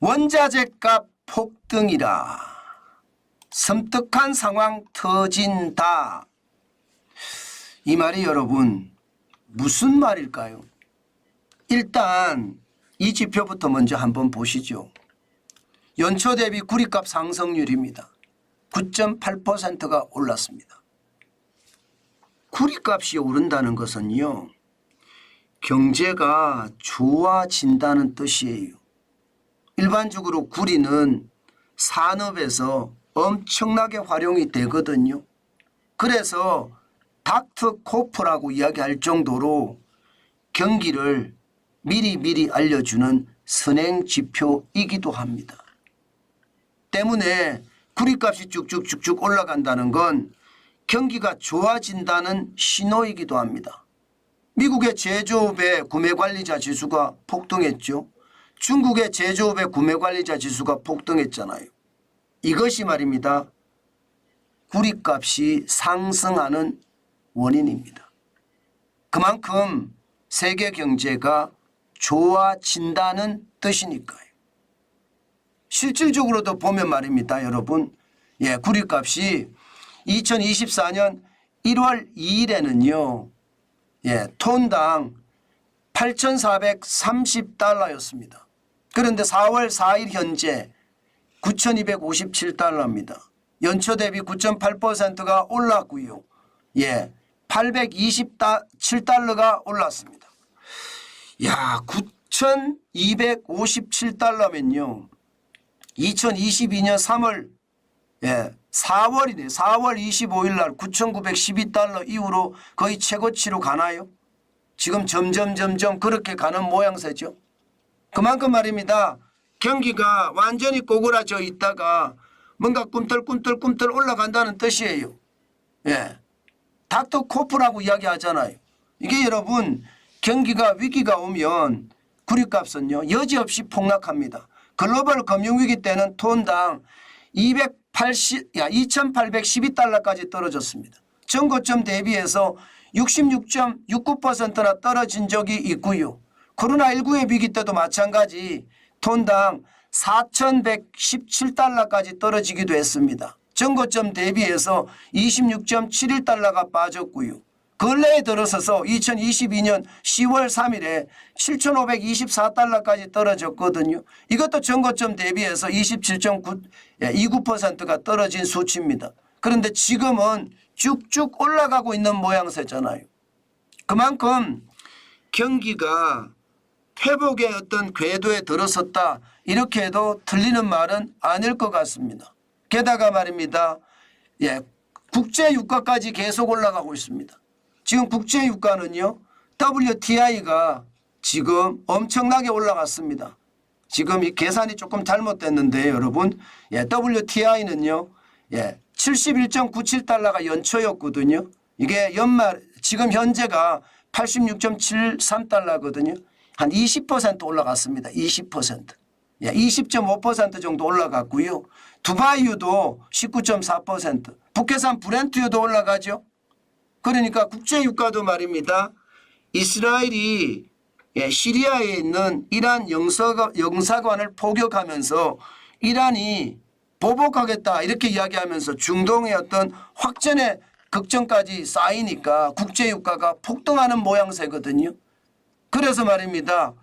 원자재값 폭등이라 섬뜩한 상황 터진다. 이 말이 여러분 무슨 말일까요? 일단 이 지표부터 먼저 한번 보시죠. 연초 대비 구리값 상승률입니다. 9.8%가 올랐습니다. 구리값이 오른다는 것은요, 경제가 좋아진다는 뜻이에요. 일반적으로 구리는 산업에서 엄청나게 활용이 되거든요. 그래서 닥터코프라고 이야기할 정도로 경기를 미리 알려주는 선행지표이기도 합니다. 때문에 구리값이 쭉쭉쭉쭉 올라간다는 건 경기가 좋아진다는 신호이기도 합니다. 미국의 제조업의 구매관리자 지수가 폭등했죠. 중국의 제조업의 구매관리자 지수가 폭등했잖아요. 이것이 말입니다. 구리값이 상승하는 원인입니다. 그만큼 세계 경제가 좋아진다는 뜻이니까요. 실질적으로도 보면 말입니다. 여러분, 구리값이 2024년 1월 2일에는요. 톤당 8,430달러였습니다. 그런데 4월 4일 현재 9,257달러입니다. 연초 대비 9.8%가 올랐고요. 827달러가 올랐습니다. 야, 9,257달러면요. 2022년 4월이네. 4월 25일 날 9,912달러 이후로 거의 최고치로 가나요? 지금 점점 그렇게 가는 모양새죠. 그만큼 말입니다. 경기가 완전히 꼬그라져 있다가 뭔가 꿈틀꿈틀 올라간다는 뜻이에요. 닥터코프라고 이야기하잖아요. 이게 여러분 경기가 위기가 오면 구리값은요 여지없이 폭락합니다. 글로벌 금융위기 때는 톤당 2,812달러까지 떨어졌습니다. 전고점 대비해서 66.69%나 떨어진 적이 있고요. 코로나19의 위기 때도 마찬가지 톤당 4,117달러까지 떨어지기도 했습니다. 전고점 대비해서 26.71달러가 빠졌고요. 근래에 들어서서 2022년 10월 3일에 7,524달러까지 떨어졌거든요. 이것도 전고점 대비해서 27.29%가 떨어진 수치입니다. 그런데 지금은 쭉쭉 올라가고 있는 모양새잖아요. 그만큼 경기가 회복의 어떤 궤도에 들어섰다 이렇게 해도 틀리는 말은 아닐 것 같습니다. 게다가 말입니다. 국제유가까지 계속 올라가고 있습니다. 지금 국제유가는요. WTI가 지금 엄청나게 올라갔습니다. 지금 이 계산이 조금 잘못됐는데 여러분 WTI는요. 71.97달러가 연초였거든요. 이게 연말 지금 현재가 86.73달러거든요. 한 20% 올라갔습니다. 20%. 20.5% 정도 올라갔고요. 두바이유도 19.4%. 북해산 브렌트유도 올라가죠. 그러니까 국제유가도 말입니다. 이스라엘이 시리아에 있는 이란 영사관을 포격하면서 이란이 보복하겠다 이렇게 이야기하면서 중동의 어떤 확전의 걱정까지 쌓이니까 국제유가가 폭등하는 모양새거든요. 그래서 말입니다.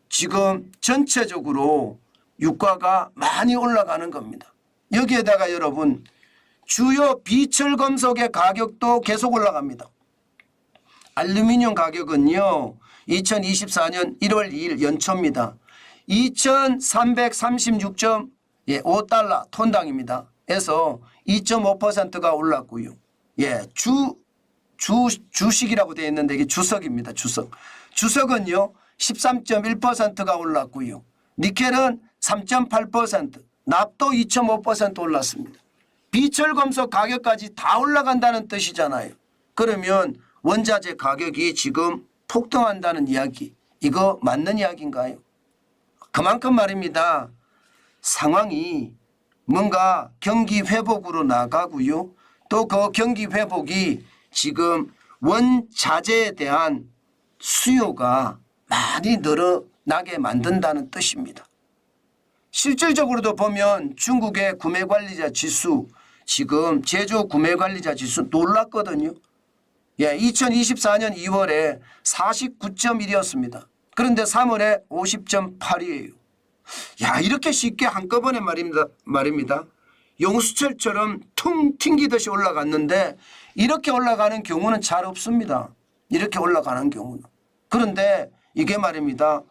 지금 전체적으로 유가가 많이 올라가는 겁니다. 여기에다가 여러분 주요 비철금속의 가격도 계속 올라갑니다. 알루미늄 가격은요. 2024년 1월 2일 연초입니다. 2,336.5달러 톤당입니다. 에서 2.5%가 올랐고요. 주식이라고 되어 있는데 이게 주석입니다. 주석은요. 13.1%가 올랐고요. 니켈은 3.8%, 납도 2.5% 올랐습니다. 비철금속 가격까지 다 올라간다는 뜻이잖아요. 그러면 원자재 가격이 지금 폭등한다는 이야기, 이거 맞는 이야기인가요? 그만큼 말입니다. 상황이 뭔가 경기 회복으로 나가고요. 또 그 경기 회복이 지금 원자재에 대한 수요가 많이 늘어나게 만든다는 뜻입니다. 실질적으로도 보면 중국의 구매관리자 지수, 지금 제조 구매관리자 지수 놀랐거든요. 예, 2024년 2월에 49.1이었습니다. 그런데 3월에 50.8이에요. 야, 이렇게 쉽게 한꺼번에 말입니다. 용수철처럼 퉁 튕기듯이 올라갔는데 이렇게 올라가는 경우는 잘 없습니다. 이렇게 올라가는 경우는. 그런데 이게 말입니다.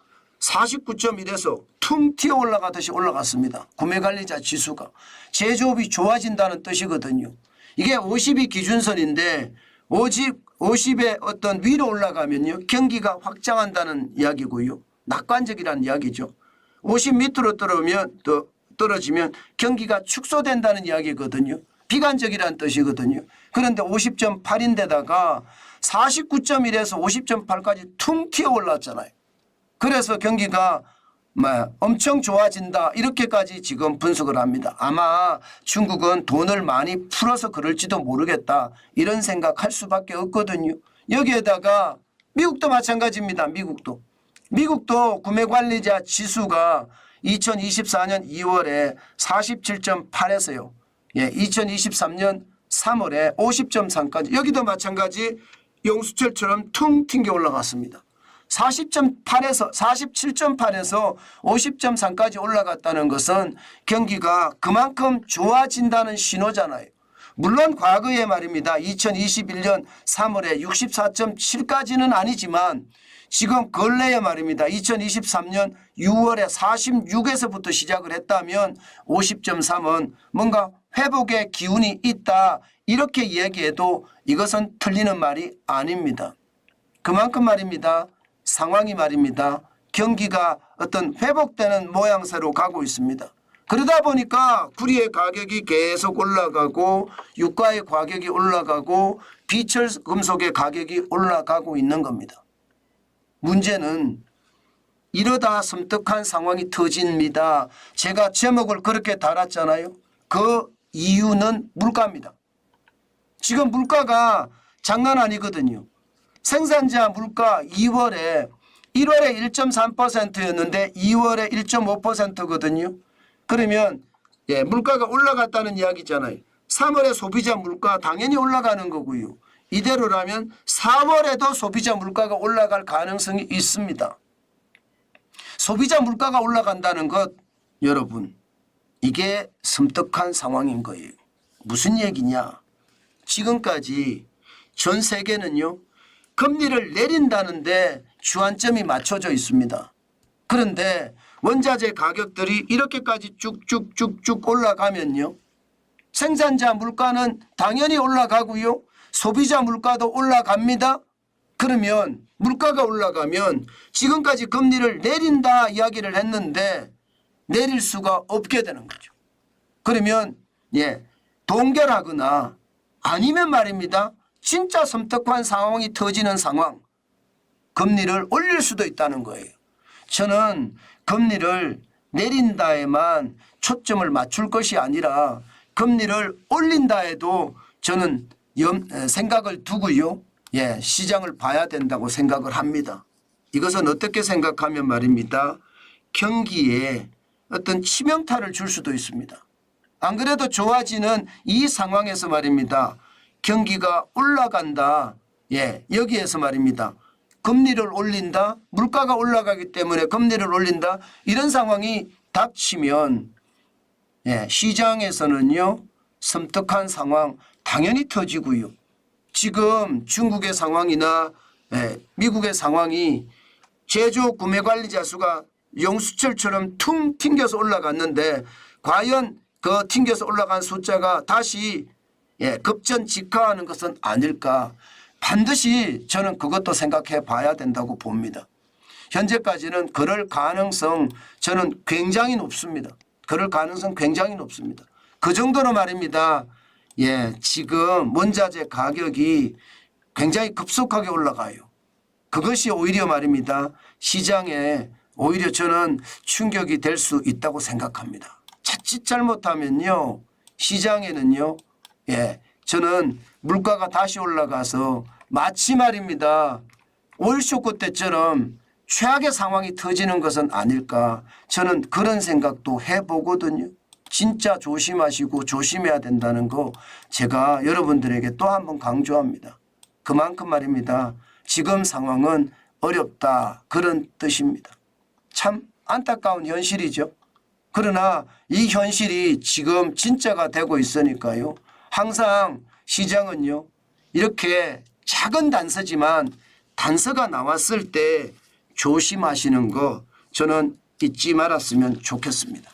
49.1에서 퉁 튀어 올라가듯이 올라갔습니다. 구매관리자 지수가. 제조업이 좋아진다는 뜻이거든요. 이게 50이 기준선인데 50의 어떤 위로 올라가면요, 경기가 확장한다는 이야기고요. 낙관적이라는 이야기죠. 50 밑으로 떨어지면 경기가 축소된다는 이야기거든요. 비관적이라는 뜻이거든요. 그런데 50.8인데다가 49.1에서 50.8까지 퉁 튀어 올랐잖아요. 그래서 경기가 엄청 좋아진다, 이렇게까지 지금 분석을 합니다. 아마 중국은 돈을 많이 풀어서 그럴지도 모르겠다, 이런 생각할 수밖에 없거든요. 여기에다가 미국도 마찬가지입니다. 미국도 구매관리자 지수가 2024년 2월에 47.8에서요. 예, 2023년 3월에 50.3까지, 여기도 마찬가지 용수철처럼 퉁 튕겨 올라갔습니다. 47.8에서 50.3까지 올라갔다는 것은 경기가 그만큼 좋아진다는 신호잖아요. 물론 과거에 말입니다. 2021년 3월에 64.7까지는 아니지만 지금 근래에 말입니다. 2023년 6월에 46에서부터 시작을 했다면 50.3은 뭔가 회복의 기운이 있다, 이렇게 이야기해도 이것은 틀리는 말이 아닙니다. 그만큼 말입니다. 상황이 말입니다. 경기가 어떤 회복되는 모양새로 가고 있습니다. 그러다 보니까 구리의 가격이 계속 올라가고 유가의 가격이 올라가고 비철 금속의 가격이 올라가고 있는 겁니다. 문제는 이러다 섬뜩한 상황이 터집니다. 제가 제목을 그렇게 달았잖아요. 그 이유는 물가입니다. 지금 물가가 장난 아니거든요. 생산자 물가 1월에 1.3%였는데 2월에 1.5%거든요. 그러면 물가가 올라갔다는 이야기잖아요. 3월에 소비자 물가 당연히 올라가는 거고요. 이대로라면 4월에도 소비자 물가가 올라갈 가능성이 있습니다. 소비자 물가가 올라간다는 것, 여러분, 이게 섬뜩한 상황인 거예요. 무슨 얘기냐? 지금까지 전 세계는요, 금리를 내린다는데 주안점이 맞춰져 있습니다. 그런데 원자재 가격들이 이렇게까지 쭉쭉쭉쭉 올라가면요, 생산자 물가는 당연히 올라가고요, 소비자 물가도 올라갑니다. 그러면 물가가 올라가면 지금까지 금리를 내린다 이야기를 했는데 내릴 수가 없게 되는 거죠. 그러면 동결하거나 아니면 말입니다, 진짜 섬뜩한 상황이 터지는 상황, 금리를 올릴 수도 있다는 거예요. 저는 금리를 내린다에만 초점을 맞출 것이 아니라 금리를 올린다 해도 저는 생각을 두고요, 시장을 봐야 된다고 생각을 합니다. 이것은 어떻게 생각하면 말입니다, 경기에 어떤 치명타를 줄 수도 있습니다. 안 그래도 좋아지는 이 상황에서 말입니다, 경기가 올라간다, 여기에서 말입니다, 금리를 올린다, 물가가 올라가기 때문에 금리를 올린다, 이런 상황이 닥치면 시장에서는요, 섬뜩한 상황 당연히 터지고요. 지금 중국의 상황이나 미국의 상황이 제조 구매관리자 수가 용수철처럼 퉁 튕겨서 올라갔는데 과연 그 튕겨서 올라간 숫자가 다시 급전직하하는 것은 아닐까, 반드시 저는 그것도 생각해 봐야 된다고 봅니다. 현재까지는 그럴 가능성 저는 굉장히 높습니다. 그럴 가능성 굉장히 높습니다. 그 정도로 말입니다. 지금 원자재 가격이 굉장히 급속하게 올라가요. 그것이 오히려 말입니다, 시장에 오히려 저는 충격이 될 수 있다고 생각합니다. 자칫 잘못하면요, 시장에는요, 저는 물가가 다시 올라가서 마치 말입니다, 오일 쇼크 때처럼 최악의 상황이 터지는 것은 아닐까. 저는 그런 생각도 해보거든요. 진짜 조심하시고 조심해야 된다는 거 제가 여러분들에게 또 한 번 강조합니다. 그만큼 말입니다. 지금 상황은 어렵다 그런 뜻입니다. 참 안타까운 현실이죠. 그러나 이 현실이 지금 진짜가 되고 있으니까요. 항상 시장은요. 이렇게 작은 단서지만 단서가 나왔을 때 조심하시는 거 저는 잊지 말았으면 좋겠습니다.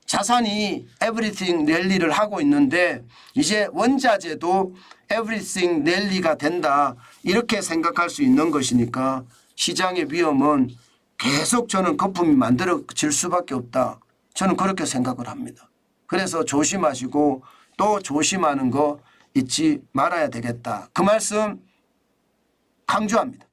자산이 에브리띵 랠리를 하고 있는데 이제 원자재도 에브리띵 랠리가 된다 이렇게 생각할 수 있는 것이니까 시장의 위험은 계속 저는 거품이 만들어질 수밖에 없다. 저는 그렇게 생각을 합니다. 그래서 조심하시고 또 조심하는 거 잊지 말아야 되겠다. 그 말씀 강조합니다.